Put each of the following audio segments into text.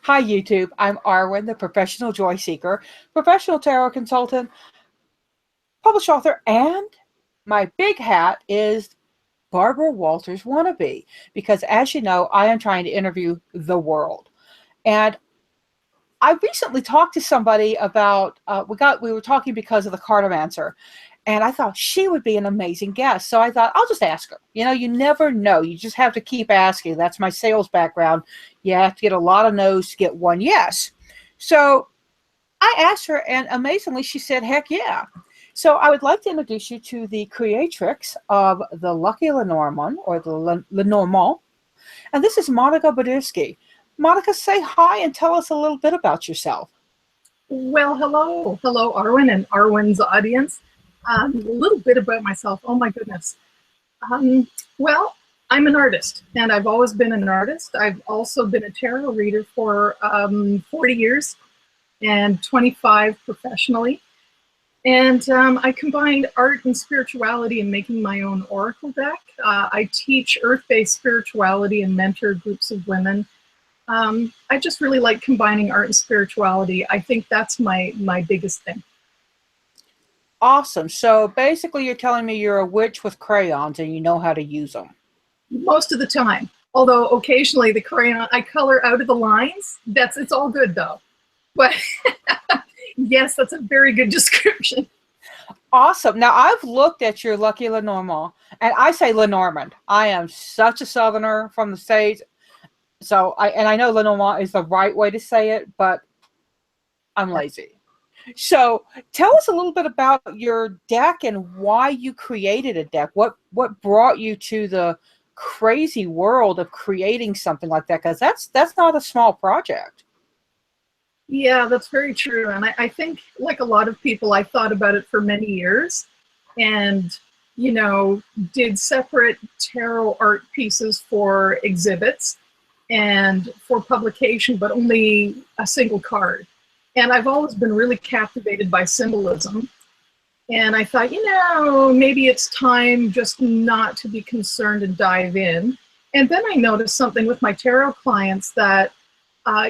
Hi, YouTube. I'm Arwen, the professional joy seeker, professional tarot consultant, published author, and my big hat is Barbara Walters wannabe. Because as you know, I am trying to interview the world. And I recently talked to somebody about we were talking because of the cartomancer, and I thought she would be an amazing guest. So I thought I'll just ask her. You know, you never know. You just have to keep asking. That's my sales background. You have to get a lot of no's to get one yes. So I asked her, and amazingly, she said, "Heck yeah!" So I would like to introduce you to the creatrix of the Lucky Lenormand, or the Lenormand, and this is Monica Bodirsky. Monica, say hi and tell us a little bit about yourself. Well, hello, Arwen and Arwen's audience. A little bit about myself. Oh my goodness. Well, I'm an artist, and I've always been an artist. I've also been a tarot reader for 40 years and 25 professionally. And I combined art and spirituality in making my own oracle deck. I teach earth-based spirituality and mentor groups of women. I just really like combining art and spirituality. I think that's my biggest thing. Awesome. So basically, you're telling me you're a witch with crayons and you know how to use them. Most of the time. Although occasionally the crayon, I color out of the lines. It's all good though. But yes, that's a very good description. Awesome. Now, I've looked at your Lucky Lenormand, and I say Lenormand. I am such a Southerner from the States. So I know Lenormand is the right way to say it, but I'm lazy. So tell us a little bit about your deck and why you created a deck. What brought you to the crazy world of creating something like that? Because that's not a small project. Yeah, that's very true. And I think, like a lot of people, I thought about it for many years and, you know, did separate tarot art pieces for exhibits and for publication, but only a single card. And I've always been really captivated by symbolism. And I thought, you know, maybe it's time just not to be concerned and dive in. And then I noticed something with my tarot clients that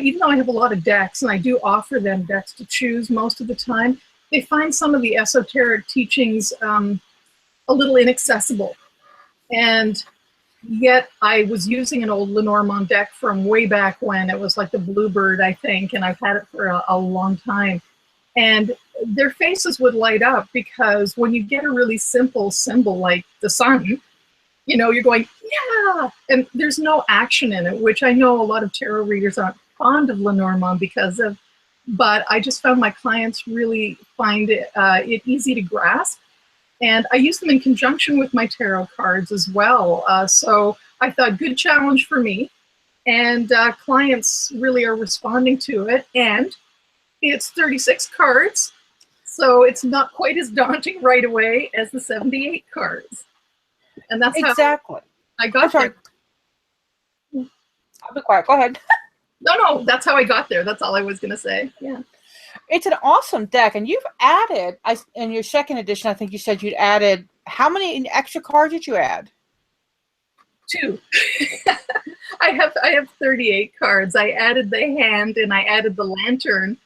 even though I have a lot of decks, and I do offer them decks to choose most of the time, they find some of the esoteric teachings a little inaccessible. And yet I was using an old Lenormand deck from way back when. It was like the Bluebird, I think, and I've had it for a long time. And their faces would light up because when you get a really simple symbol like the sun, you know, you're going, yeah, and there's no action in it, which I know a lot of tarot readers aren't fond of Lenormand because of, but I just found my clients really find it easy to grasp. And I use them in conjunction with my tarot cards as well. So I thought, good challenge for me. And clients really are responding to it. And it's 36 cards, so it's not quite as daunting right away as the 78 cards. And that's exactly how I got there. I'll be quiet. Go ahead. No, that's how I got there. That's all I was going to say. Yeah. It's an awesome deck. And you've added, in your second edition, I think you said you'd added, how many extra cards did you add? 2. I have 38 cards. I added the hand and I added the lantern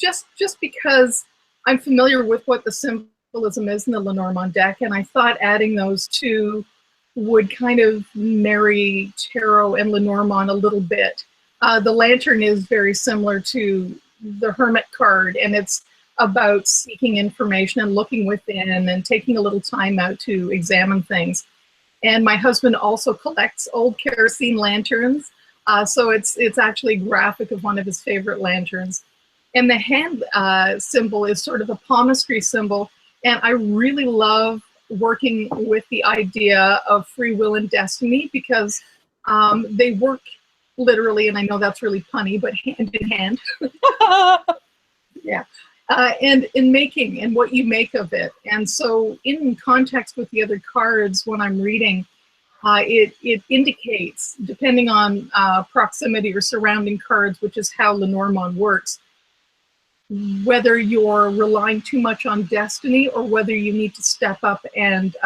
just because I'm familiar with what the symbolism is in the Lenormand deck. And I thought adding those 2 would kind of marry tarot and Lenormand a little bit. The lantern is very similar to the Hermit card, and it's about seeking information and looking within and taking a little time out to examine things. And my husband also collects old kerosene lanterns, so it's actually a graphic of one of his favorite lanterns. And the hand symbol is sort of a palmistry symbol, and I really love working with the idea of free will and destiny because they work literally, and I know that's really punny, but hand in hand. Yeah. And in making and what you make of it. And so in context with the other cards when I'm reading, it indicates, depending on proximity or surrounding cards, which is how Lenormand works, whether you're relying too much on destiny or whether you need to step up and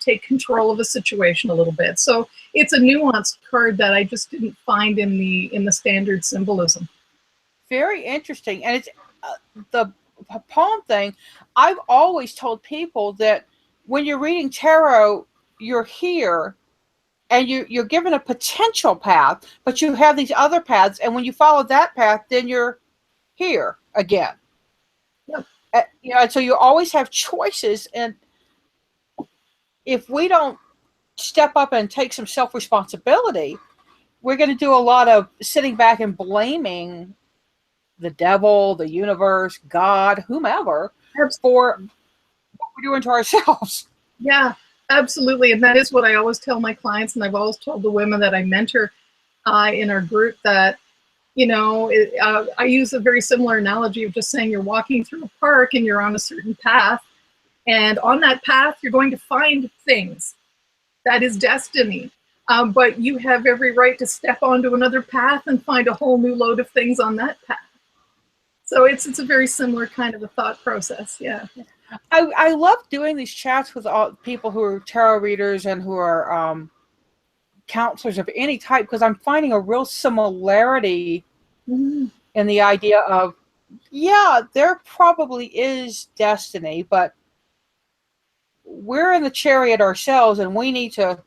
take control of a situation a little bit. So it's a nuanced card that I just didn't find in the standard symbolism. Very interesting. And it's the palm thing. I've always told people that when you're reading tarot, you're here and you're given a potential path, but you have these other paths. And when you follow that path, then you're here again. Yep. You know, and so you always have choices. And if we don't step up and take some self-responsibility, we're going to do a lot of sitting back and blaming the devil, the universe, God, whomever, for what we're doing to ourselves. Yeah, absolutely. And that is what I always tell my clients. And I've always told the women that I mentor in our group that, you know, I use a very similar analogy of just saying you're walking through a park and you're on a certain path. And on that path, you're going to find things. That is destiny. But you have every right to step onto another path and find a whole new load of things on that path. So it's a very similar kind of a thought process. Yeah. I love doing these chats with all people who are tarot readers and who are counselors of any type, because I'm finding a real similarity in the idea of, yeah, there probably is destiny, but we're in the chariot ourselves and we need to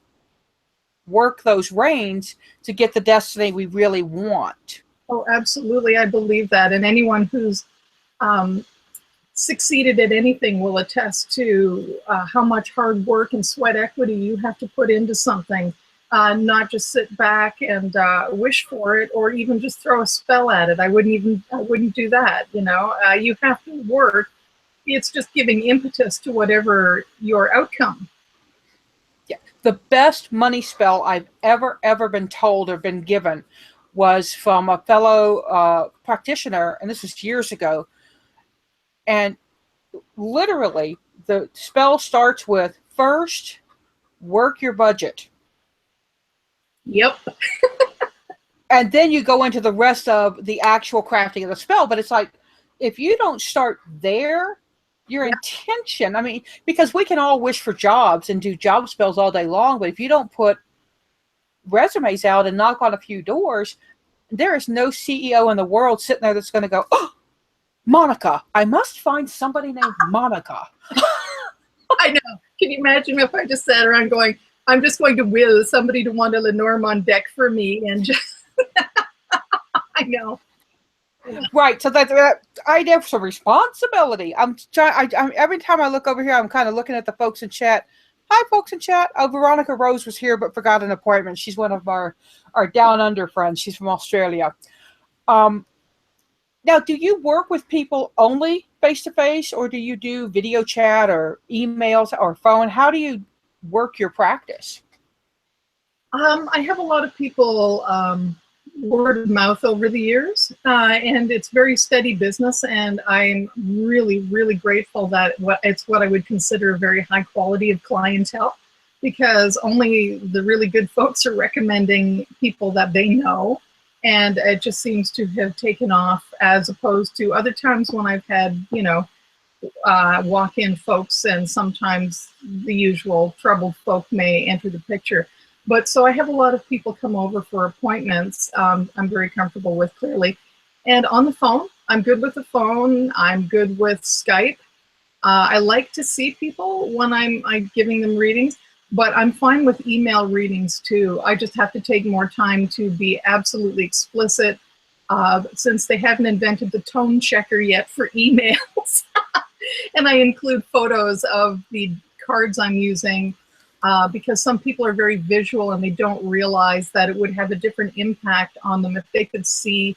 work those reins to get the destiny we really want. Oh, absolutely. I believe that. And anyone who's succeeded at anything will attest to how much hard work and sweat equity you have to put into something, not just sit back and wish for it or even just throw a spell at it. I wouldn't do that. You know, you have to work. It's just giving impetus to whatever your outcome. Yeah. The best money spell I've ever been told or been given was from a fellow practitioner, and this was years ago. And literally, the spell starts with, first, work your budget. Yep. And then you go into the rest of the actual crafting of the spell. But it's like, if you don't start there, your intention, I mean, because we can all wish for jobs and do job spells all day long, but if you don't put resumes out and knock on a few doors, there is no CEO in the world sitting there that's going to go, oh, Monica, I must find somebody named Monica. I know. Can you imagine if I just sat around going, I'm just going to will somebody to want a Lenormand deck for me and just, I know. Right. So that I have some responsibility. I'm trying. Every time I look over here, I'm kind of looking at the folks in chat. Hi, folks in chat. Oh, Veronica Rose was here, but forgot an appointment. She's one of our down under friends. She's from Australia. Now, do you work with people only face to face, or do you do video chat or emails or phone? How do you work your practice? I have a lot of people word of mouth over the years, and it's very steady business. And I'm really, really grateful that it's what I would consider a very high quality of clientele, because only the really good folks are recommending people that they know. And it just seems to have taken off, as opposed to other times when I've had, you know, walk-in folks, and sometimes the usual troubled folk may enter the picture. But so I have a lot of people come over for appointments. I'm very comfortable with, clearly. And on the phone, I'm good with the phone. I'm good with Skype. I like to see people when I'm giving them readings, but I'm fine with email readings too. I just have to take more time to be absolutely explicit, since they haven't invented the tone checker yet for emails. And I include photos of the cards I'm using, because some people are very visual and they don't realize that it would have a different impact on them if they could see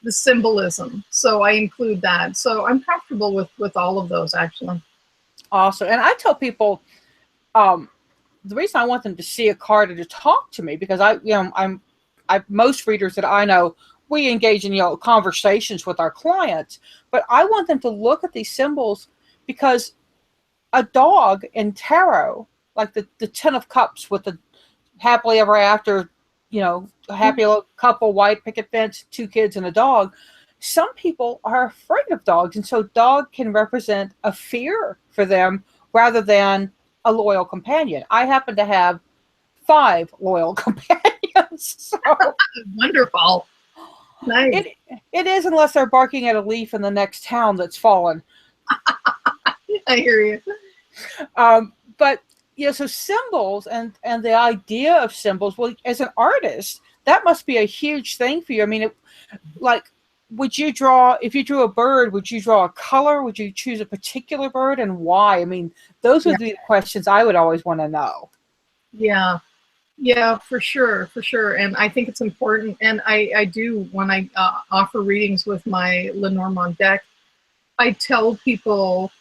the symbolism. So I include that. So I'm comfortable with all of those, actually. Awesome. And I tell people, the reason I want them to see a card or to talk to me, because most readers that I know, we engage in, conversations with our clients, but I want them to look at these symbols, because a dog in tarot, like the 10 of Cups with the happily ever after, a happy couple, white picket fence, 2 kids and a dog, some people are afraid of dogs, and so dog can represent a fear for them rather than a loyal companion. I happen to have 5 loyal companions, so Wonderful. Nice. it is, unless they're barking at a leaf in the next town that's fallen. I hear you. But so symbols and the idea of symbols. Well, as an artist, that must be a huge thing for you. I mean, would you draw, if you drew a bird, would you draw a color? Would you choose a particular bird, and why? I mean, those would be the questions I would always want to know. Yeah. Yeah, for sure. And I think it's important. And I do, when I offer readings with my Lenormand deck, I tell people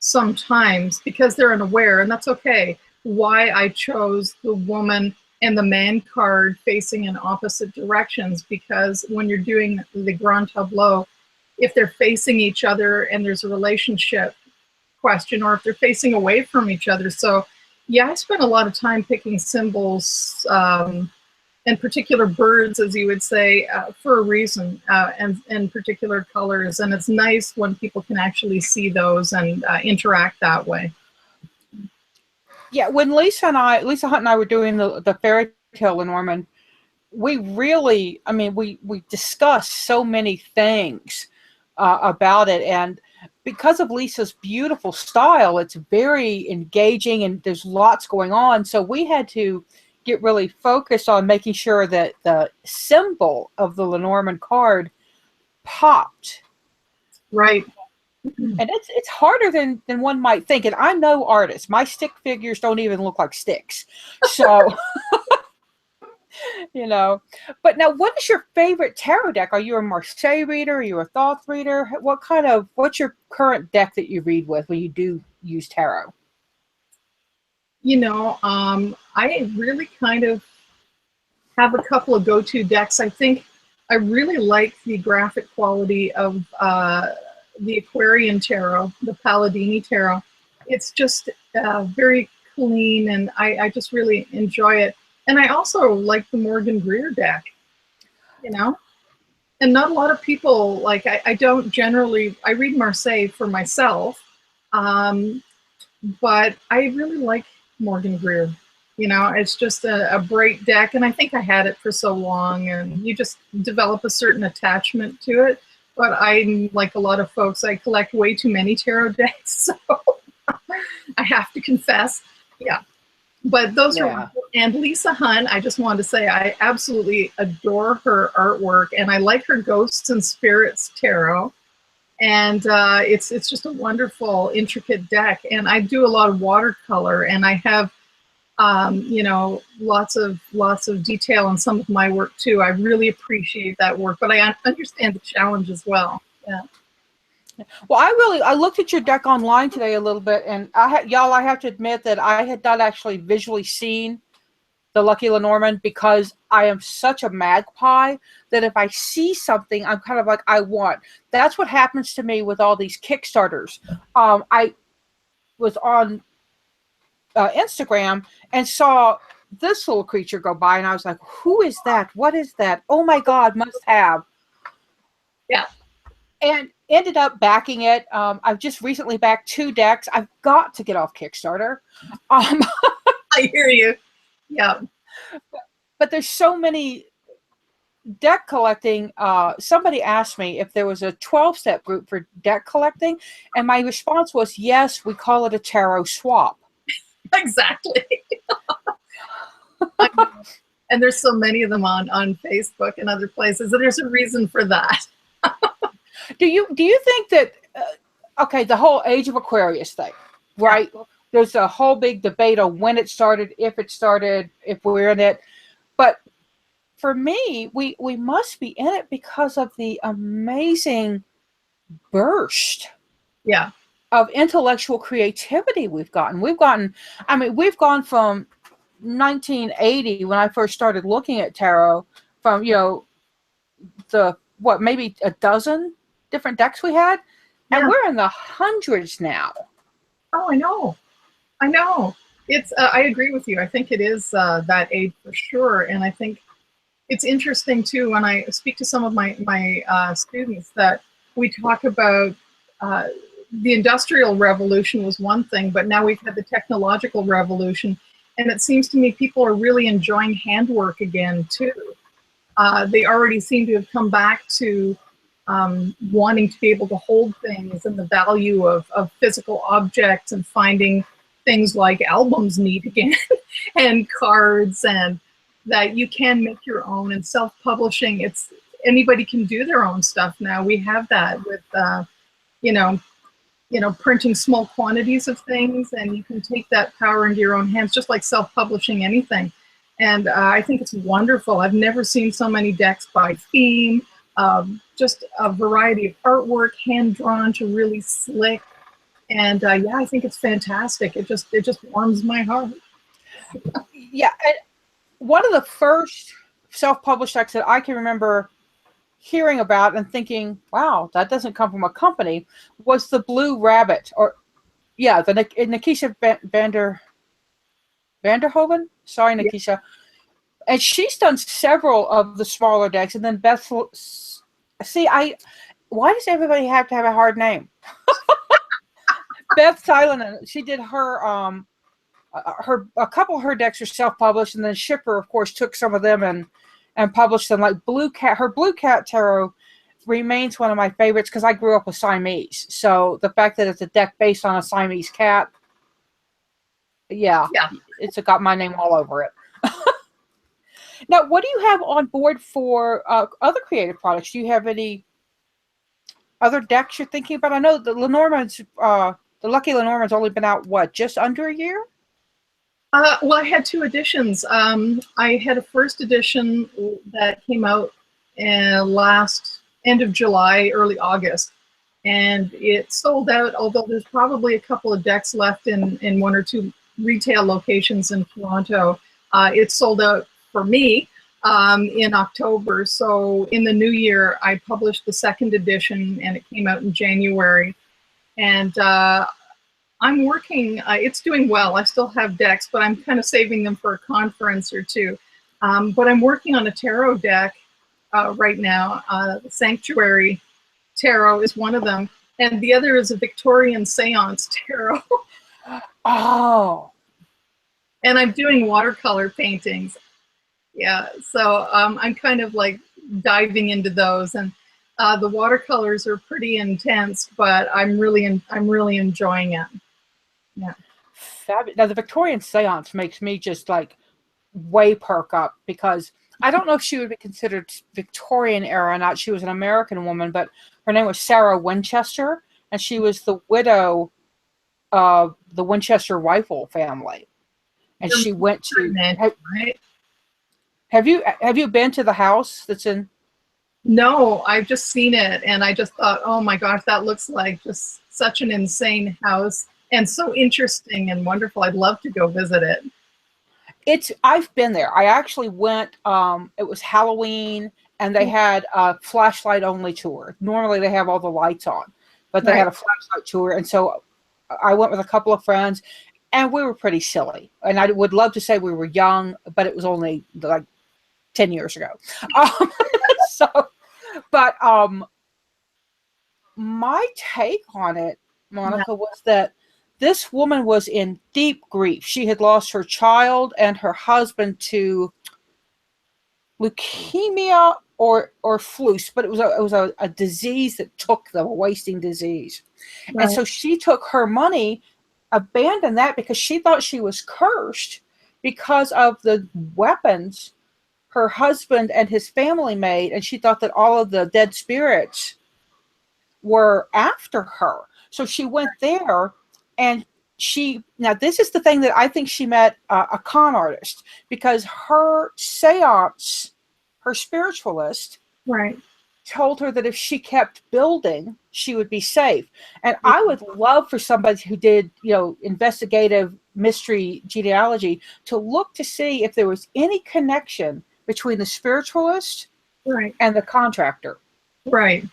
sometimes, because they're unaware, and that's okay, why I chose the woman and the man card facing in opposite directions. Because when you're doing the grand tableau, if they're facing each other and there's a relationship question, or if they're facing away from each other. So yeah, I spent a lot of time picking symbols and particular birds, as you would say, for a reason, and particular colors. And it's nice when people can actually see those and interact that way. Yeah, when Lisa Hunt and I were doing the fairy tale Lenormand, we really, I mean, we discussed so many things about it, and because of Lisa's beautiful style, it's very engaging and there's lots going on. So we had to get really focused on making sure that the symbol of the Lenormand card popped. Right. And it's harder than one might think. And I'm no artist. My stick figures don't even look like sticks. So, But now, what is your favorite tarot deck? Are you a Marseille reader? Are you a Thoth reader? What's your current deck that you read with when you do use tarot? I really kind of have a couple of go-to decks. I think I really like the graphic quality of the Aquarian tarot, the Palladini tarot. It's just very clean, and I just really enjoy it. And I also like the Morgan Greer deck, and not a lot of people, like, I don't generally, I read Marseille for myself, but I really like Morgan Greer. It's just a great deck, and I think I had it for so long, and you just develop a certain attachment to it. But I'm like a lot of folks, I collect way too many tarot decks, so I have to confess. Yeah. But those are wonderful. And Lisa Hunt, I just wanted to say I absolutely adore her artwork, and I like her Ghosts and Spirits tarot. And it's just a wonderful, intricate deck. And I do a lot of watercolor, and I have lots of detail in some of my work too. I really appreciate that work, but I understand the challenge as well. Yeah. Well, I looked at your deck online today a little bit, and I have to admit that I had not actually visually seen the Lucky Lenormand, because I am such a magpie that if I see something, I'm kind of like, I want. That's what happens to me with all these Kickstarters. I was on Instagram and saw this little creature go by, and I was like, who is that? What is that? Oh my God, must have. Yeah. And ended up backing it. I've just recently backed 2 decks. I've got to get off Kickstarter. I hear you. Yeah. But there's so many deck collecting. Somebody asked me if there was a 12-step group for deck collecting, and my response was, yes, we call it a tarot swap. Exactly. And there's so many of them on Facebook and other places, and there's a reason for that. Do you think that the whole Age of Aquarius thing, right? Yeah. There's a whole big debate on when it started, if we're in it. But for me, we must be in it because of the amazing burst of intellectual creativity we've gotten. We've gone from 1980, when I first started looking at tarot, from maybe a dozen different decks we had, and we're in the hundreds now. Oh, I know. It's I agree with you. I think it is that age for sure, and I think it's interesting too when I speak to some of my students that we talk about the Industrial Revolution was one thing, but now we've had the technological revolution, and it seems to me people are really enjoying handwork again too. They already seem to have come back to wanting to be able to hold things and the value of physical objects, and finding things like albums neat again and cards, and that you can make your own, and self-publishing. It's anybody can do their own stuff now. We have that with you know printing small quantities of things, and you can take that power into your own hands, just like self-publishing anything. And I think it's wonderful. I've never seen so many decks by theme, just a variety of artwork, hand-drawn to really slick. And yeah, I think it's fantastic. It just warms my heart. Yeah, and one of the first self-published decks that I can remember hearing about and thinking, wow, that doesn't come from a company, was the Blue Rabbit, or yeah, the Nikisha Vanderhoven. Sorry, Nikisha. Yeah. And she's done several of the smaller decks, and then Beth. See, why does everybody have to have a hard name? Beth Silent, she did her a couple of her decks are self-published, and then Shipper, of course, took some of them and published them. Like Blue Cat, her Blue Cat Tarot remains one of my favorites because I grew up with Siamese. So the fact that it's a deck based on a Siamese cat, yeah. It's got my name all over it. Now, what do you have on board for other creative products? Do you have any other decks you're thinking about? I know the Lenormand's, the Lucky Lenormand's only been out, what, just under a year? Well, I had 2 editions. I had a first edition that came out last end of July, early August, and it sold out, although there's probably a couple of decks left in 1 or 2 retail locations in Toronto. It sold out for me in October. So in the new year, I published the 2nd edition, and it came out in January. And I'm working, it's doing well. I still have decks, but I'm kind of saving them for a conference or 2. But I'm working on a tarot deck right now. The Sanctuary Tarot is one of them. And the other is a Victorian Seance Tarot. Oh. And I'm doing watercolor paintings. Yeah, so I'm kind of like diving into those, and the watercolors are pretty intense, but I'm really enjoying it. Yeah. Fabulous. Now the Victorian Seance makes me just like way perk up, because I don't know if she would be considered Victorian era or not. She was an American woman, but her name was Sarah Winchester, and she was the widow of the Winchester rifle family. And she went to. Right? Have you been to the house that's in? No, I've just seen it, and I just thought, oh my gosh, that looks like just such an insane house, and so interesting and wonderful. I'd love to go visit it. I've been there. I actually went. It was Halloween, and they had a flashlight only tour. Normally they have all the lights on, but they had a flashlight tour, and so I went with a couple of friends, and we were pretty silly. And I would love to say we were young, but it was only like 10 years ago. But my take on it, Monica, was that this woman was in deep grief. She had lost her child and her husband to leukemia or flus, but it was a disease that took them, a wasting disease. Right. And so she took her money, abandoned that because she thought she was cursed because of the weapons her husband and his family made, and she thought that all of the dead spirits were after her. So she went there, and now this is the thing that I think she met a con artist, because her seance, her spiritualist, right, told her that if she kept building, she would be safe. And I would love for somebody who did, investigative mystery genealogy to look to see if there was any connection between the spiritualist and the contractor. Right.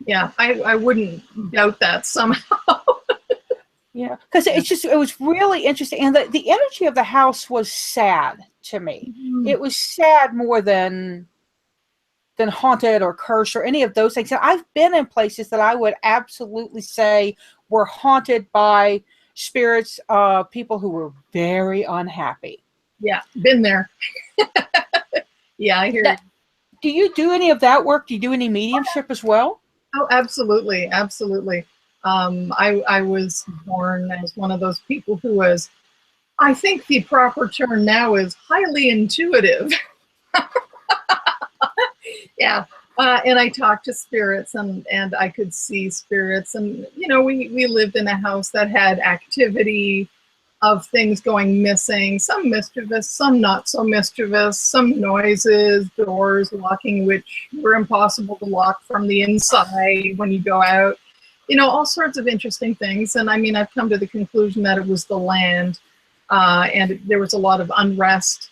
Yeah, I wouldn't doubt that somehow. Yeah, because it was really interesting. And the energy of the house was sad. to me. Mhm. It was sad more than haunted or cursed or any of those things. And I've been in places that I would absolutely say were haunted by spirits of people who were very unhappy. Yeah, been there. Yeah, I hear Now, you. do you do any of that work? Do you do any mediumship as well? Oh, absolutely, absolutely. I was born as one of those people who was, I think the proper term now is highly intuitive. Yeah. And I talked to spirits, and I could see spirits. And, you know, we lived in a house that had activity of things going missing, some mischievous, some not so mischievous, some noises, doors locking, which were impossible to lock from the inside when you go out, you know, all sorts of interesting things. And I mean, I've come to the conclusion that it was the land, and there was a lot of unrest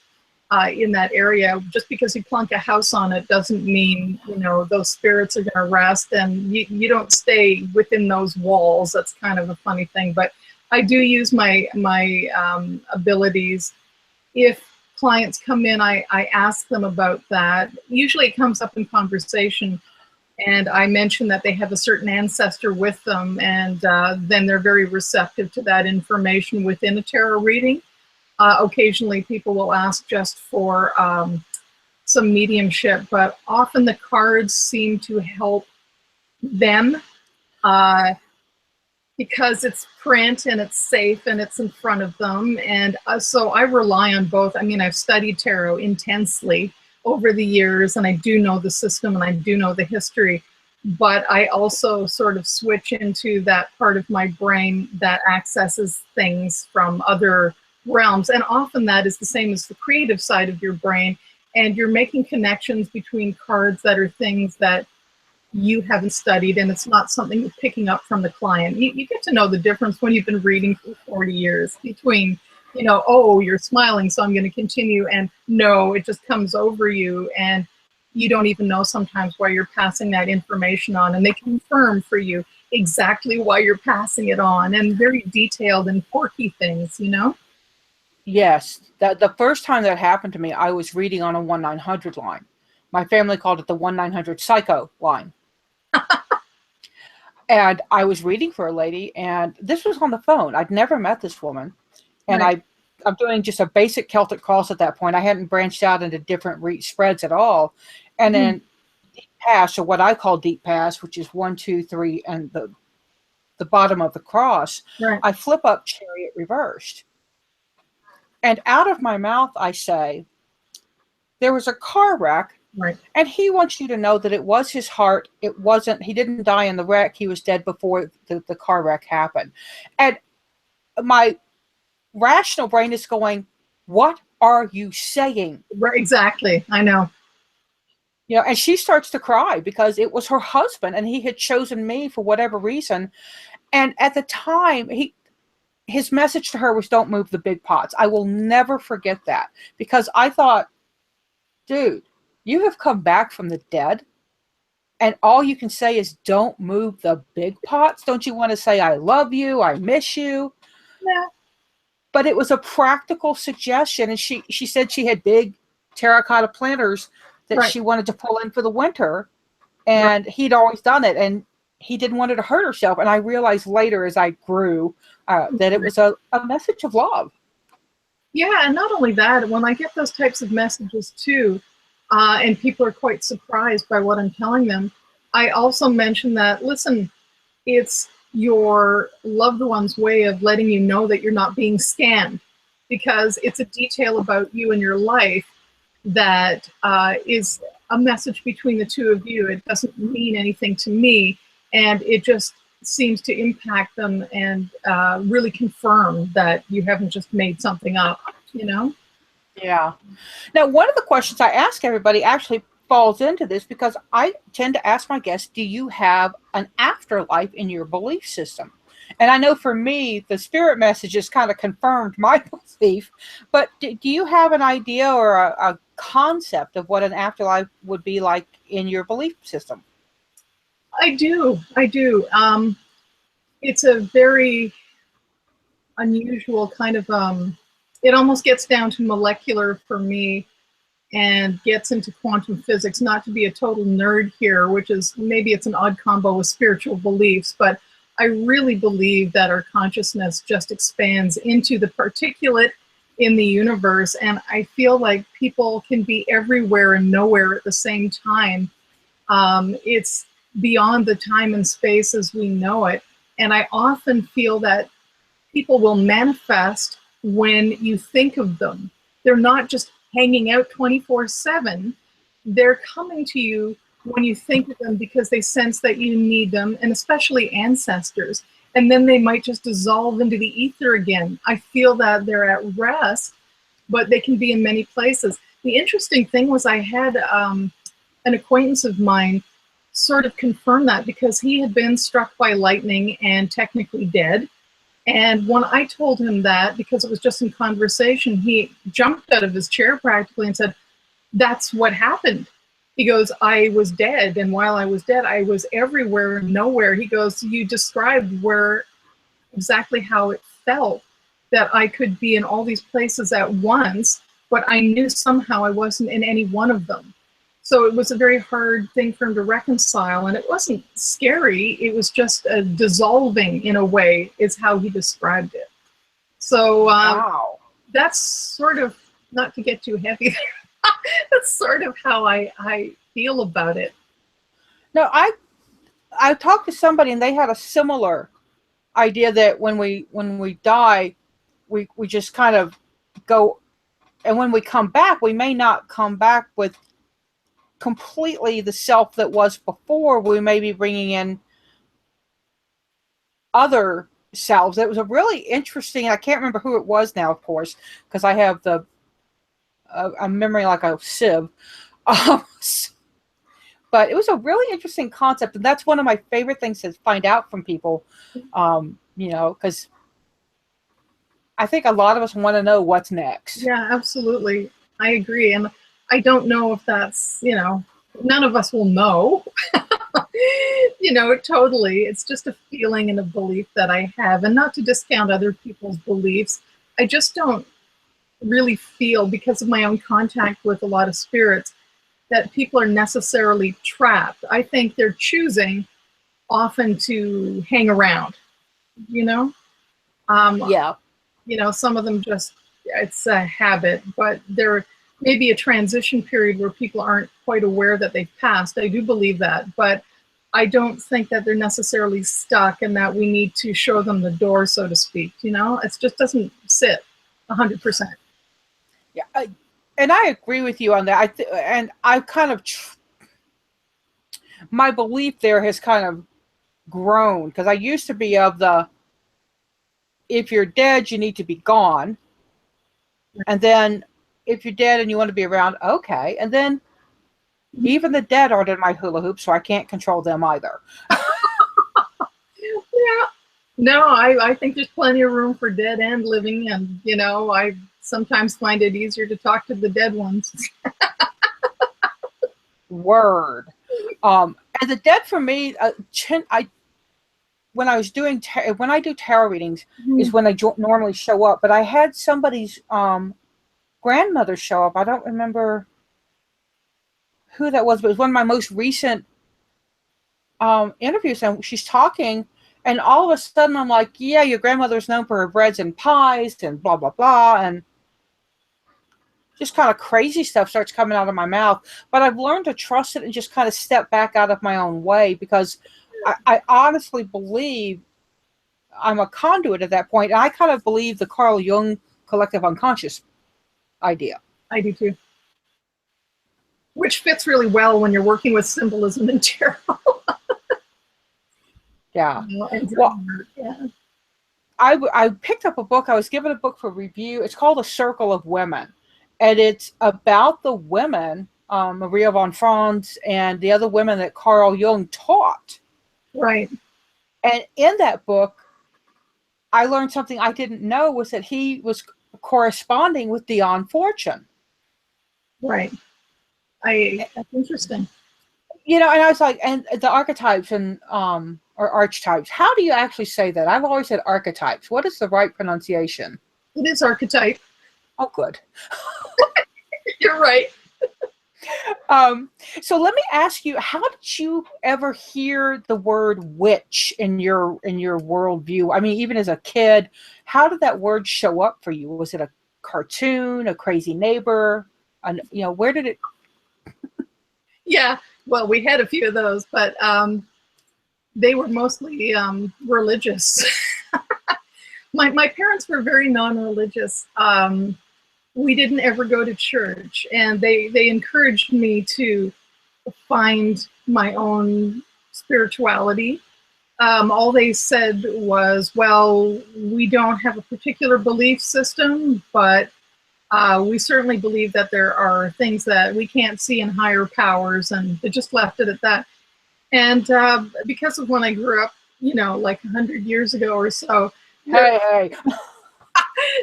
in that area. Just because you plunk a house on it doesn't mean, you know, those spirits are going to rest, and you don't stay within those walls. That's kind of a funny thing. But I do use my abilities. If clients come in, I ask them about that. Usually it comes up in conversation, and I mention that they have a certain ancestor with them, and then they're very receptive to that information within a tarot reading. Occasionally people will ask just for some mediumship, but often the cards seem to help them because it's print and it's safe and it's in front of them. And so I rely on both. I mean, I've studied tarot intensely over the years, and I do know the system and I do know the history, but I also sort of switch into that part of my brain that accesses things from other realms. And often that is the same as the creative side of your brain. And you're making connections between cards that are things that you haven't studied, and it's not something you're picking up from the client. You get to know the difference when you've been reading for 40 years between, you know, oh, you're smiling, so I'm going to continue, and no, it just comes over you, and you don't even know sometimes why you're passing that information on, and they confirm for you exactly why you're passing it on, and very detailed and quirky things, you know? Yes. The first time that happened to me, I was reading on a 1-900 line. My family called it the 1-900 psycho line. And I was reading for a lady, and this was on the phone. I'd never met this woman. And Right. I'm doing just a basic Celtic cross at that point. I hadn't branched out into different spreads at all. And Mhm. then deep pass, or what I call deep pass, which is 1, 2, 3, and the bottom of the cross, Right. I flip up chariot reversed. And out of my mouth, I say, there was a car wreck, Right. and he wants you to know that it was his heart. It wasn't, he didn't die in the wreck. He was dead before the car wreck happened. And my rational brain is going, what are you saying? Right. Exactly. I know. You know, and she starts to cry because it was her husband and he had chosen me for whatever reason. And at the time, his message to her was, don't move the big pots. I will never forget that, because I thought, dude, you have come back from the dead, and all you can say is, don't move the big pots. Don't you want to say, I love you, I miss you? Yeah. But it was a practical suggestion. And she said she had big terracotta planters that Right. she wanted to pull in for the winter. Right. And he'd always done it. And he didn't want her to hurt herself. And I realized later as I grew that it was a message of love. Yeah, and not only that, when I get those types of messages too, and people are quite surprised by what I'm telling them, I also mention that, listen, it's your loved one's way of letting you know that you're not being scammed, because it's a detail about you and your life that is a message between the two of you. It doesn't mean anything to me, and it just seems to impact them and really confirm that you haven't just made something up, you know? Yeah. Now, one of the questions I ask everybody actually falls into this, because I tend to ask my guests, do you have an afterlife in your belief system? And I know for me, the spirit messages kind of confirmed my belief, but do you have an idea or a concept of what an afterlife would be like in your belief system? I do. I do. It's a very unusual kind of it almost gets down to molecular for me and gets into quantum physics. Not to be a total nerd here, which is maybe it's an odd combo with spiritual beliefs, but I really believe that our consciousness just expands into the particulate in the universe. And I feel like people can be everywhere and nowhere at the same time. It's beyond the time and space as we know it. And I often feel that people will manifest when you think of them. They're not just hanging out 24/7. They're coming to you when you think of them because they sense that you need them, and especially ancestors. And then they might just dissolve into the ether again. I feel that they're at rest, but they can be in many places. The interesting thing was I had an acquaintance of mine sort of confirm that, because he had been struck by lightning and technically dead. And when I told him that, because it was just in conversation, he jumped out of his chair practically and said, "That's what happened." He goes, "I was dead, and while I was dead, I was everywhere and nowhere." He goes, "You described where exactly how it felt, that I could be in all these places at once, but I knew somehow I wasn't in any one of them." So it was a very hard thing for him to reconcile, and it wasn't scary. It was just a dissolving, in a way, is how he described it. So Wow. that's sort of, not to get too heavy there, that's sort of how I feel about it. No, I talked to somebody and they had a similar idea that when we die, we just kind of go, and when we come back, we may not come back with completely the self that was before. We may be bringing in other selves. It was a really interesting, I can't remember who it was now, of course, because I have a memory like a sieve. Um, but it was a really interesting concept, and that's one of my favorite things to find out from people, because I think a lot of us want to know what's next. Yeah, absolutely. I agree. And I don't know if that's, none of us will know, totally. It's just a feeling and a belief that I have, and not to discount other people's beliefs. I just don't really feel, because of my own contact with a lot of spirits, that people are necessarily trapped. I think they're choosing often to hang around, Yeah. Some of them just, it's a habit, but there may be a transition period where people aren't quite aware that they've passed. I do believe that, but I don't think that they're necessarily stuck and that we need to show them the door, so to speak. It just doesn't sit 100%. Yeah. And I agree with you on that. And I've kind of, my belief there has kind of grown, because I used to be of the, if you're dead, you need to be gone. And then if you're dead and you want to be around, okay. And then even the dead aren't in my hula hoop, so I can't control them either. Yeah. No, I think there's plenty of room for dead and living. And, I sometimes find it easier to talk to the dead ones. Word. And the dead for me, when I do tarot readings, is when they normally show up. But I had somebody's grandmother show up. I don't remember who that was, but it was one of my most recent interviews. And she's talking, and all of a sudden I'm like, yeah, your grandmother's known for her breads and pies and blah, blah, blah. And just kind of crazy stuff starts coming out of my mouth. But I've learned to trust it and just kind of step back out of my own way, because I honestly believe I'm a conduit at that point. And I kind of believe the Carl Jung collective unconscious idea. I do too. Which fits really well when you're working with symbolism and tarot. Yeah. Well, yeah. I picked up a book. I was given a book for review. It's called A Circle of Women. And it's about the women, Maria von Franz and the other women that Carl Jung taught. Right. And in that book, I learned something I didn't know, was that he was corresponding with Dion Fortune. Right. That's interesting. And I was like, and the archetypes and or archetypes. How do you actually say that? I've always said archetypes. What is the right pronunciation? It is archetype. Oh, good. You're right. So let me ask you, how did you ever hear the word witch in your worldview? I mean, even as a kid, how did that word show up for you? Was it a cartoon, a crazy neighbor? Where did it? Yeah, well, we had a few of those, but they were mostly religious. My parents were very non-religious. We didn't ever go to church, and they encouraged me to find my own spirituality. All they said was, well, we don't have a particular belief system, but we certainly believe that there are things that we can't see in higher powers, and they just left it at that. And because of when I grew up, like 100 years ago or so, Hey.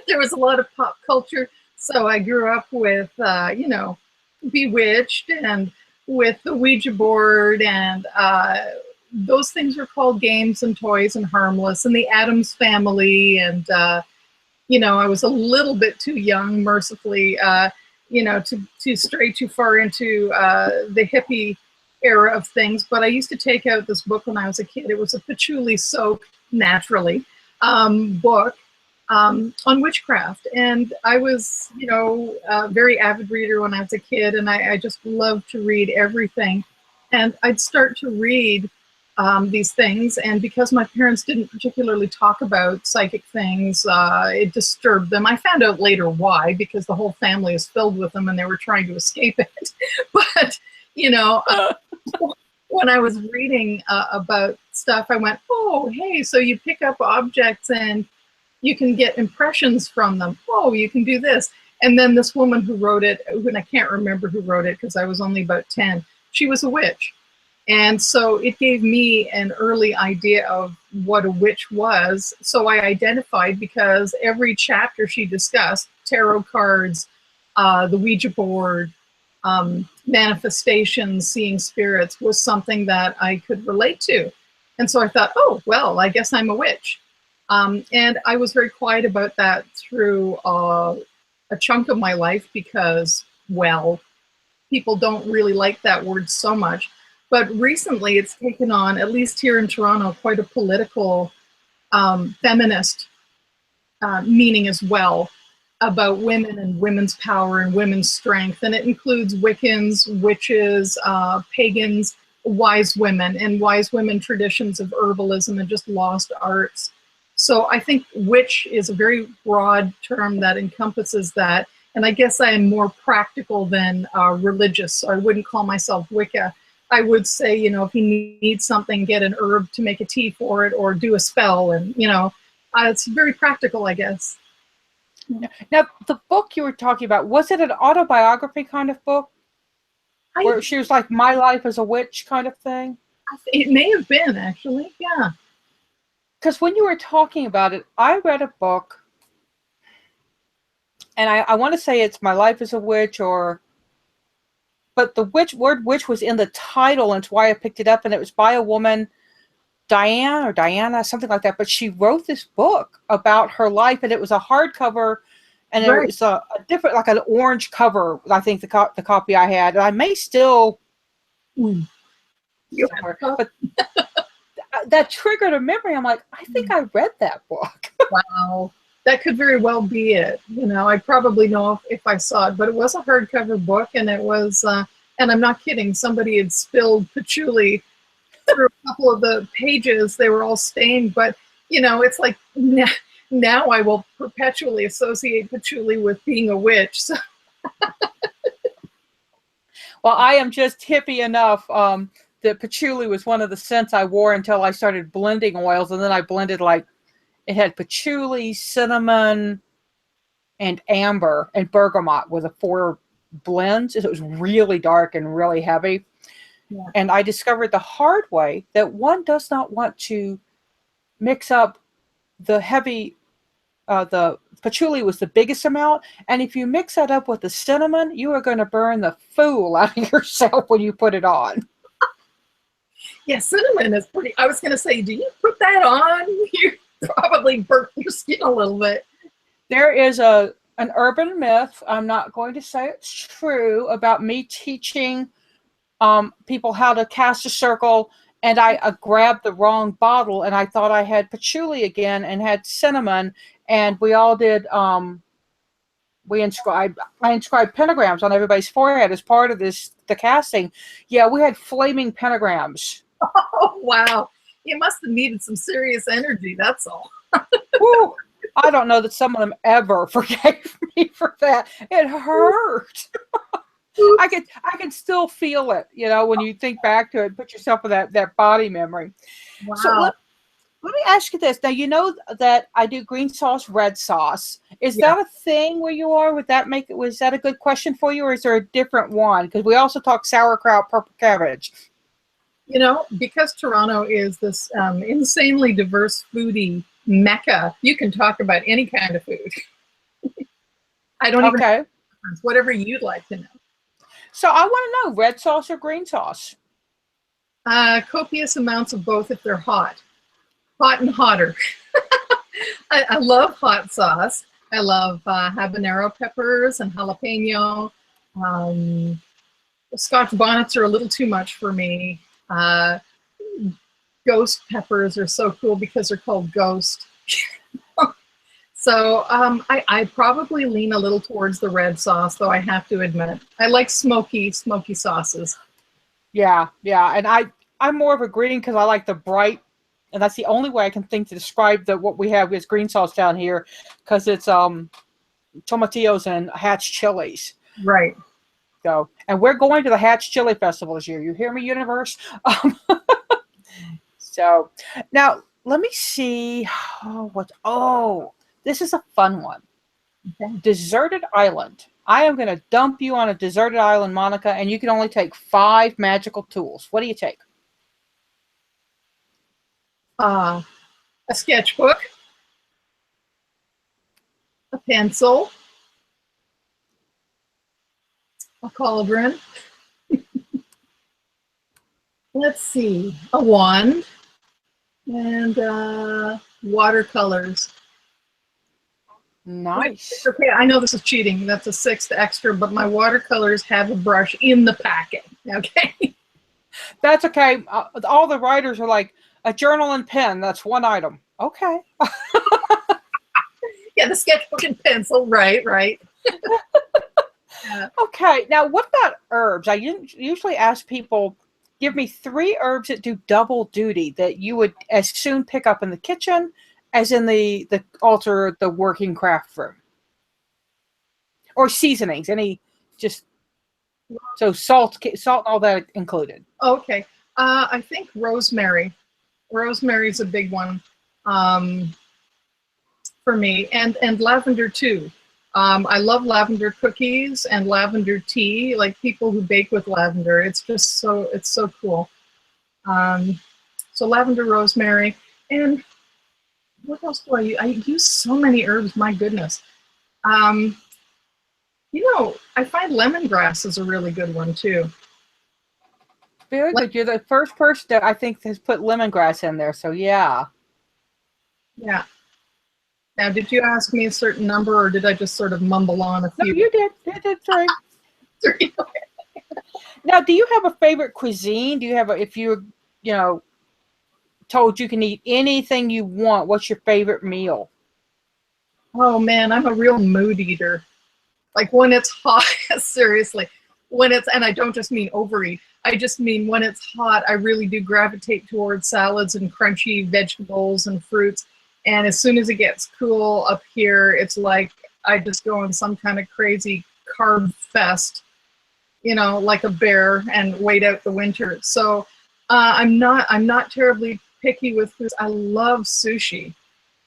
there was a lot of pop culture. So I grew up with, Bewitched and with the Ouija board, and those things were called games and toys and harmless, and the Addams Family. And, I was a little bit too young, mercifully, to stray too far into the hippie era of things. But I used to take out this book when I was a kid. It was a patchouli soaked, naturally, book on witchcraft. And I was, a very avid reader when I was a kid, and I just loved to read everything. And I'd start to read these things, and because my parents didn't particularly talk about psychic things, it disturbed them. I found out later why, because the whole family is filled with them and they were trying to escape it. But, when I was reading about stuff, I went, oh, hey, so you pick up objects and you can get impressions from them. Oh, you can do this. And then this woman who wrote it, and I can't remember who wrote it because I was only about 10, she was a witch. And so it gave me an early idea of what a witch was. So I identified, because every chapter she discussed, tarot cards, the Ouija board, manifestations, seeing spirits, was something that I could relate to. And so I thought, oh, well, I guess I'm a witch. And I was very quiet about that through a chunk of my life because, well, people don't really like that word so much. But recently it's taken on, at least here in Toronto, quite a political feminist meaning as well, about women and women's power and women's strength. And it includes Wiccans, witches, pagans, wise women, and wise women traditions of herbalism and just lost arts. So I think witch is a very broad term that encompasses that. And I guess I am more practical than religious. So I wouldn't call myself Wicca. I would say, if you need something, get an herb to make a tea for it or do a spell. And, it's very practical, I guess. Now, the book you were talking about, was it an autobiography kind of book? Where she was like, my life as a witch kind of thing? It may have been, actually, yeah. Because when you were talking about it, I read a book, and I want to say it's My Life as a Witch, but the word witch was in the title, and it's why I picked it up, and it was by a woman, Diana, something like that. But she wrote this book about her life, and it was a hardcover, and it was a different, like an orange cover, I think the copy I had. And I may still... But that triggered a memory. I'm like, I think I read that book. Wow. That could very well be it. I probably know if I saw it, but it was a hardcover book, and it was, and I'm not kidding, somebody had spilled patchouli through a couple of the pages. They were all stained, but, it's like now I will perpetually associate patchouli with being a witch. So. Well, I am just hippie enough that patchouli was one of the scents I wore until I started blending oils, and then I blended it had patchouli, cinnamon, and amber, and bergamot were the 4 blends. It was really dark and really heavy. Yeah. And I discovered the hard way that one does not want to mix up the heavy, the patchouli was the biggest amount. And if you mix that up with the cinnamon, you are going to burn the fool out of yourself when you put it on. Yeah, cinnamon is pretty, I was going to say, do you put that on? You probably burnt your skin a little bit. There is a an urban myth. I'm not going to say it's true about me teaching people how to cast a circle, and I grabbed the wrong bottle, and I thought I had patchouli again and had cinnamon, and we all did. I inscribed pentagrams on everybody's forehead as part of the casting. Yeah, we had flaming pentagrams. Oh, wow. You must have needed some serious energy, that's all. Woo! I don't know that some of them ever forgave me for that. It hurt. I can still feel it, when you think back to it, put yourself in that body memory. Wow. So let me ask you this. Now, you know that I do green sauce, red sauce. Is that a thing where you are? Was that a good question for you, or is there a different one? Because we also talk sauerkraut, purple cabbage. Because Toronto is this insanely diverse foodie mecca, you can talk about any kind of food. I don't even know whatever you'd like to know. So I want to know, red sauce or green sauce? Copious amounts of both if they're hot. Hot and hotter. I love hot sauce. I love habanero peppers and jalapeno. Scotch bonnets are a little too much for me. Ghost peppers are so cool because they're called ghost. So I probably lean a little towards the red sauce, though I have to admit. I like smoky sauces. Yeah, and I'm more of a green because I like the bright, and that's the only way I can think to describe what we have is green sauce down here, because it's tomatillos and Hatch chilies. Right. So, and we're going to the Hatch Chili Festival this year. You hear me, universe? So, now let me see. This is a fun one. Okay. Deserted island. I am going to dump you on a deserted island, Monica, and you can only take 5 magical tools. What do you take? A sketchbook, a pencil, a cauldron. Let's see, a wand, and watercolors. Nice. Okay, I know this is cheating. That's a 6th extra, but my watercolors have a brush in the packet. Okay. That's okay. All the writers are like, a journal and pen. That's one item. Okay. Yeah, the sketchbook and pencil. Right. Okay. Now, what about herbs? I usually ask people, give me 3 herbs that do double duty that you would as soon pick up in the kitchen as in the altar, the working craft room. Or seasonings. So salt and all that included. Okay. I think rosemary. Rosemary's a big one for me, and lavender too. I love lavender cookies and lavender tea, like people who bake with lavender. It's so cool. So lavender, rosemary, and what else do I use? I use so many herbs, my goodness. I find lemongrass is a really good one too. Very good. You're the first person that I think has put lemongrass in there. So yeah. Yeah. Now, did you ask me a certain number, or did I just sort of mumble on a few? No, you did. You did 3. 3. Now, do you have a favorite cuisine? Do you have if you're, told you can eat anything you want, what's your favorite meal? Oh man, I'm a real mood eater. Like when it's hot, seriously. And I don't just mean overeat. I just mean when it's hot, I really do gravitate towards salads and crunchy vegetables and fruits. And as soon as it gets cool up here, it's like I just go on some kind of crazy carb fest, like a bear, and wait out the winter. So I'm not terribly picky with food. I love sushi.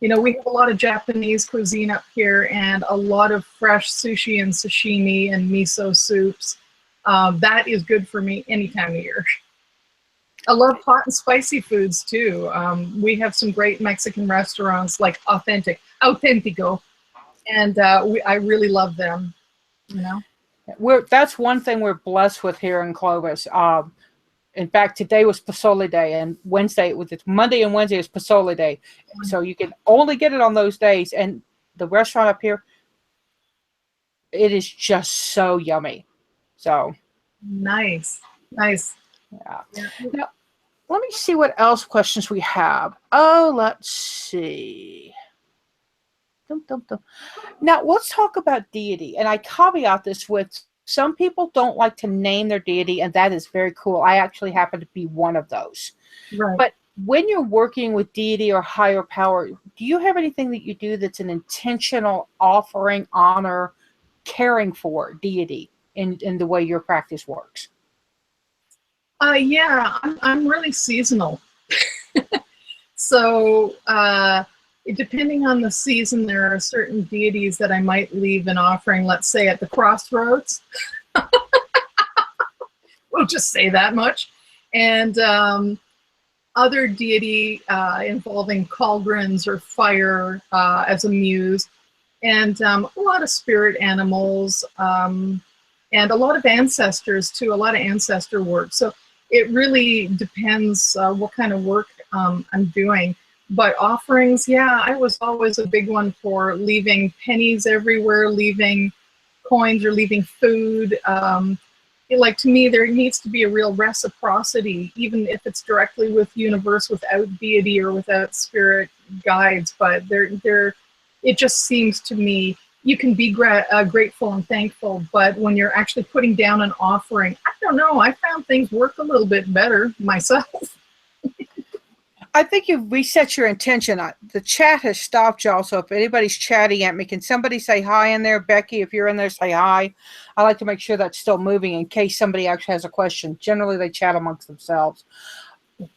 We have a lot of Japanese cuisine up here, and a lot of fresh sushi and sashimi and miso soups. That is good for me any time of year. I love hot and spicy foods too. We have some great Mexican restaurants like Auténtico, and I really love them. That's one thing we're blessed with here in Clovis. In fact, today was Pozole Day, and it's Monday and Wednesday is Pozole Day. So you can only get it on those days. And the restaurant up here, it is just so yummy. So Nice. yeah. Now, let me see what else questions we have. Oh, let's see. Dum, dum, dum. Now, let's talk about deity. And I caveat this with some people don't like to name their deity, and that is very cool. I actually happen to be one of those. Right. But when you're working with deity or higher power, do you have anything that you do that's an intentional offering, honor, caring for deity in the way your practice works? Yeah, I'm really seasonal. So, depending on the season, there are certain deities that I might leave an offering, let's say at the crossroads. We'll just say that much. And other deity involving cauldrons or fire as a muse. And a lot of spirit animals and a lot of ancestors too, a lot of ancestor work. So it really depends what kind of work I'm doing. But offerings, yeah, I was always a big one for leaving pennies everywhere, leaving coins or leaving food. Like, to me, there needs to be a real reciprocity, even if it's directly with universe, without deity or without spirit guides. But it just seems to me, you can be grateful and thankful, but when you're actually putting down an offering, I don't know, I found things work a little bit better myself. I think you've reset your intention. The chat has stopped, y'all. So if anybody's chatting at me, can somebody say hi in there? Becky, if you're in there, say hi. I like to make sure that's still moving in case somebody actually has a question. Generally, they chat amongst themselves.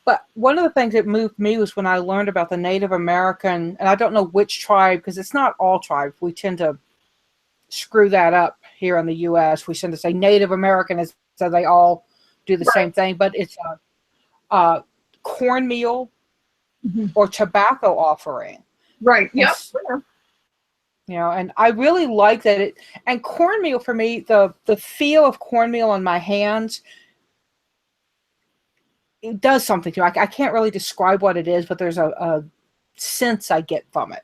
But one of the things that moved me was when I learned about the Native American, and I don't know which tribe, because it's not all tribes. We tend to screw that up here in the U.S. We tend to say Native American as so they all do the same thing. But it's cornmeal or tobacco offering. Right. Yep. You know, and I really like that it, and cornmeal for me, the feel of cornmeal on my hands, it does something to me. I can't really describe what it is, but there's a sense I get from it.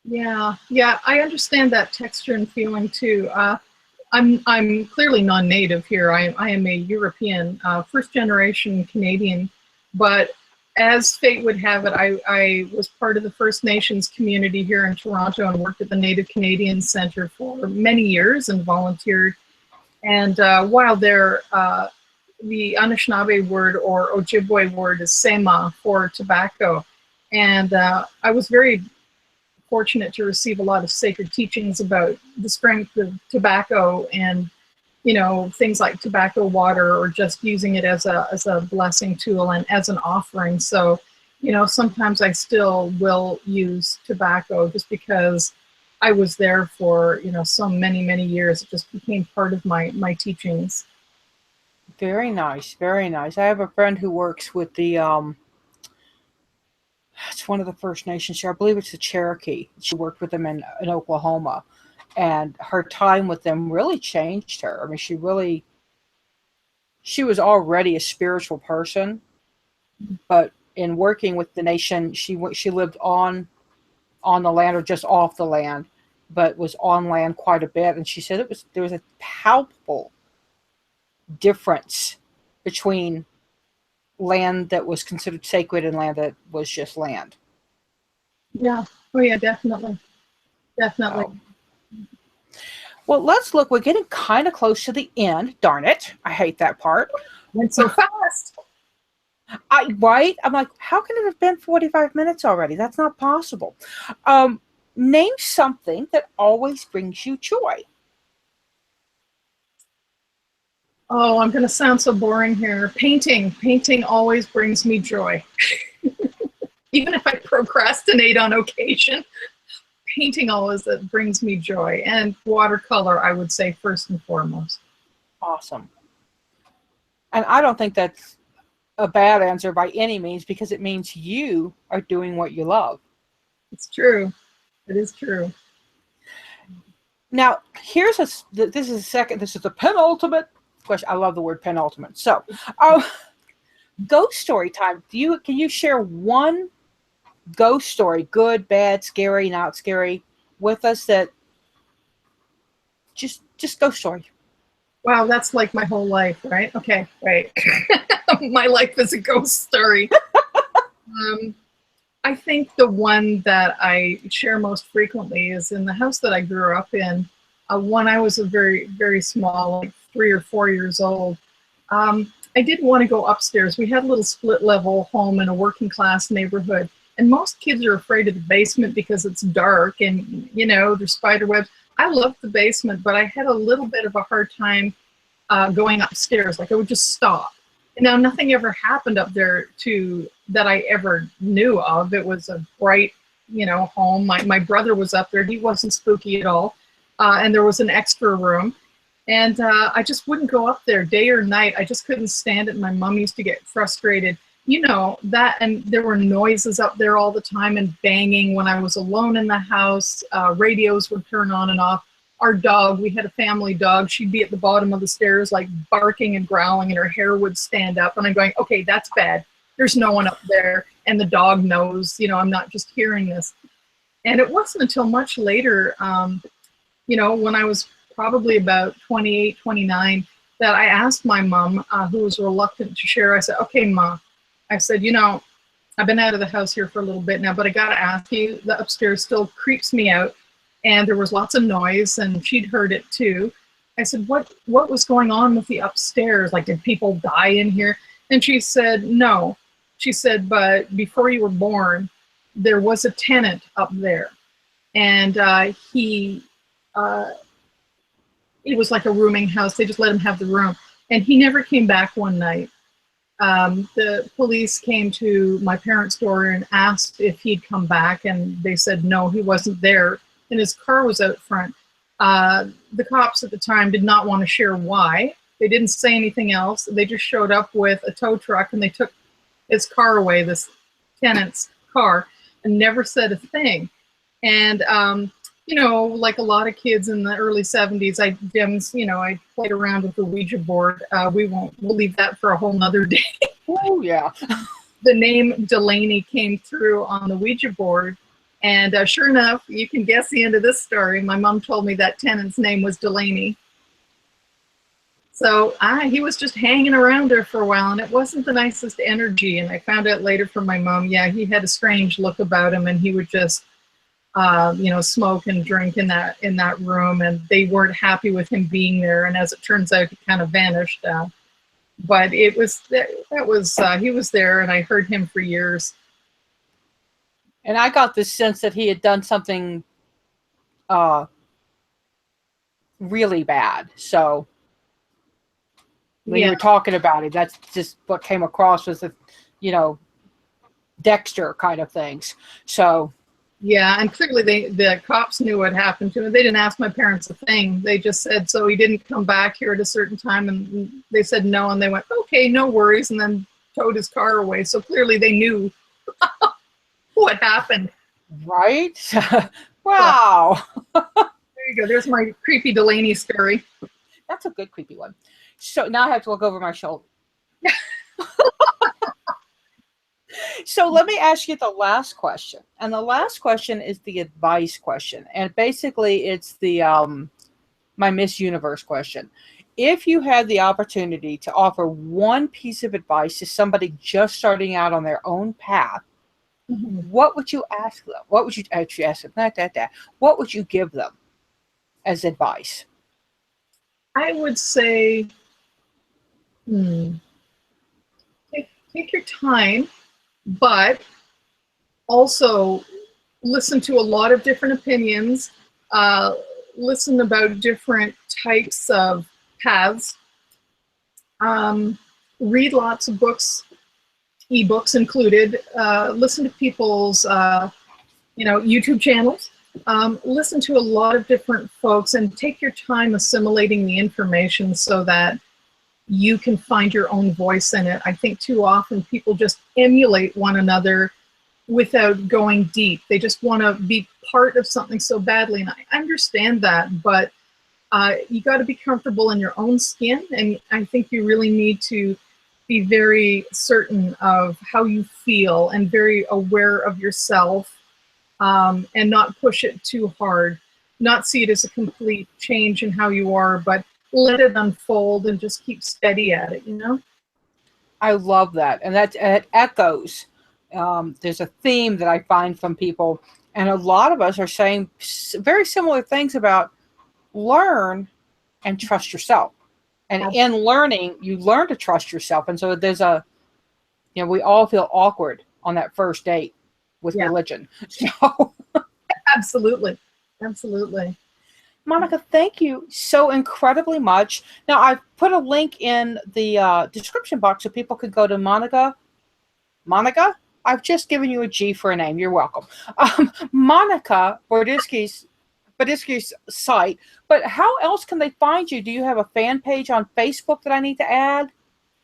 Yeah, I understand that texture and feeling too. I'm clearly non-native here. I am a European, first generation Canadian, but as fate would have it, I was part of the First Nations community here in Toronto and worked at the Native Canadian Centre for many years and volunteered. And while there, the Anishinaabe word or Ojibwe word is sema for tobacco. And I was very fortunate to receive a lot of sacred teachings about the strength of tobacco and, you know, things like tobacco water or just using it as a blessing tool and as an offering. So, you know, sometimes I still will use tobacco just because I was there for, you know, so many years. It just became part of my teachings. Very nice, very nice. I have a friend who works with the it's one of the First Nations here. I believe it's the Cherokee. She worked with them in Oklahoma, and her time with them really changed her. I mean, she was already a spiritual person, but in working with the nation, she lived on the land or just off the land, but was on land quite a bit. And she said there was a palpable difference between land that was considered sacred and land that was just land. Yeah. Oh yeah, definitely. Well, let's look. We're getting kind of close to the end. Darn it. I hate that part. Went so fast. Right? I'm like, how can it have been 45 minutes already? That's not possible. Name something that always brings you joy. Oh, I'm going to sound so boring here. Painting always brings me joy. Even if I procrastinate on occasion, painting always brings me joy. And watercolor, I would say, first and foremost. Awesome. And I don't think that's a bad answer by any means, because it means you are doing what you love. It's true. It is true. Now, this is the penultimate question. I love the word penultimate. So, ghost story time. Can you share one ghost story, good, bad, scary, not scary, with us that Just ghost story. Wow, that's like my whole life, right? Okay, right. My life is a ghost story. I think the one that I share most frequently is in the house that I grew up in. When I was a very, very small, like 3 or 4 years old, I didn't want to go upstairs. We had a little split level home in a working class neighborhood. And most kids are afraid of the basement because it's dark and, you know, there's spider webs. I loved the basement, but I had a little bit of a hard time going upstairs. Like I would just stop. And now nothing ever happened up there that I ever knew of. It was a bright, you know, home. My brother was up there. He wasn't spooky at all. And there was an extra room. And I just wouldn't go up there day or night. I just couldn't stand it. My mom used to get frustrated. You know, that, and there were noises up there all the time and banging when I was alone in the house. Radios would turn on and off. Our dog, we had a family dog. She'd be at the bottom of the stairs, like barking and growling, and her hair would stand up. And I'm going, okay, that's bad. There's no one up there. And the dog knows, you know, I'm not just hearing this. And it wasn't until much later, you know, when I was probably about 28, 29, that I asked my mom, who was reluctant to share. I said, okay, Ma, I said, you know, I've been out of the house here for a little bit now, but I got to ask you, the upstairs still creeps me out. And there was lots of noise, and she'd heard it too. I said, what was going on with the upstairs? Like, did people die in here? And she said, no. She said, but before you were born, there was a tenant up there. And it was like a rooming house. They just let him have the room. And he never came back one night. The police came to my parents' door and asked if he'd come back, and they said no, he wasn't there. And his car was out front. The cops at the time did not want to share why. They didn't say anything else. They just showed up with a tow truck, and they took his car away, this tenant's car, and never said a thing. And you know, like a lot of kids in the early 70s, I played around with the Ouija board. We'll leave that for a whole nother day. Oh yeah. The name Delaney came through on the Ouija board. And sure enough, you can guess the end of this story. My mom told me that tenant's name was Delaney. So he was just hanging around there for a while, and it wasn't the nicest energy. And I found out later from my mom, yeah, he had a strange look about him, and he would just, smoke and drink in that room, and they weren't happy with him being there. And as it turns out, he kind of vanished. But he was there, and I heard him for years. And I got this sense that he had done something really bad. So when you were talking about it, that's just what came across was the, Dexter kind of things. So yeah, and clearly the cops knew what happened to him. They didn't ask my parents a thing. They just said, so he didn't come back here at a certain time, and they said no, and they went, okay, no worries, and then towed his car away. So clearly they knew what happened. Right? Wow. There you go. There's my creepy Delaney story. That's a good creepy one. So now I have to look over my shoulder. So let me ask you the last question. And the last question is the advice question. And basically it's the my Miss Universe question. If you had the opportunity to offer one piece of advice to somebody just starting out on their own path, what would you ask them? What would you actually ask them? What would you give them as advice? I would say, take your time, but also listen to a lot of different opinions. Listen about different types of paths. Read lots of books. Ebooks included. Listen to people's, YouTube channels. Listen to a lot of different folks and take your time assimilating the information so that you can find your own voice in it. I think too often people just emulate one another without going deep. They just want to be part of something so badly, and I understand that, but you got to be comfortable in your own skin, and I think you really need to be very certain of how you feel and very aware of yourself, and not push it too hard. not see it as a complete change in how you are, but let it unfold and just keep steady at it, you know? I love that. And that it echoes. There's a theme that I find from people, and a lot of us are saying very similar things about learn and trust yourself. And in learning, you learn to trust yourself. And so there's we all feel awkward on that first date with religion. So Absolutely. Absolutely. Monica, thank you so incredibly much. Now, I've put a link in the description box so people could go to Monica, I've just given you a G for a name. You're welcome. Monica Bodirsky's site. But how else can they find you? Do you have a fan page on Facebook that I need to add?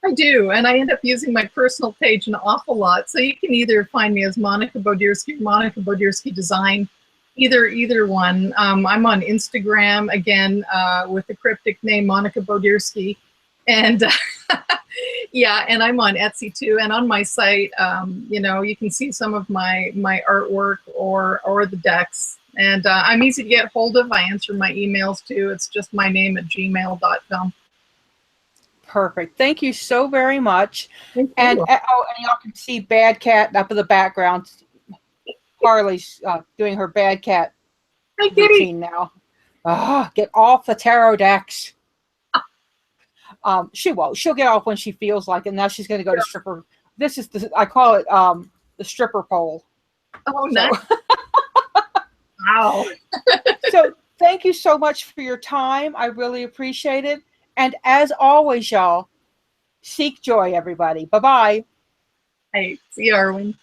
I do, and I end up using my personal page an awful lot. So you can either find me as Monica Bodirsky or Monica Bodirsky Design, either one. I'm on Instagram, again, with the cryptic name Monica Bodirsky. And yeah, and I'm on Etsy too. And on my site, you can see some of my artwork or the decks. And I'm easy to get hold of. I answer my emails too. It's just my name at gmail.com. Perfect. Thank you so very much. And and y'all can see Bad Cat up in the background. Harley's doing her Bad Cat routine now. Get off the tarot decks. She won't. She'll get off when she feels like it. Now she's going to go to stripper. This is I call it the stripper pole. Oh, nice. Wow. So thank you so much for your time. I really appreciate it. And as always, y'all, seek joy, everybody. Bye-bye. Hey, see you, Arwen.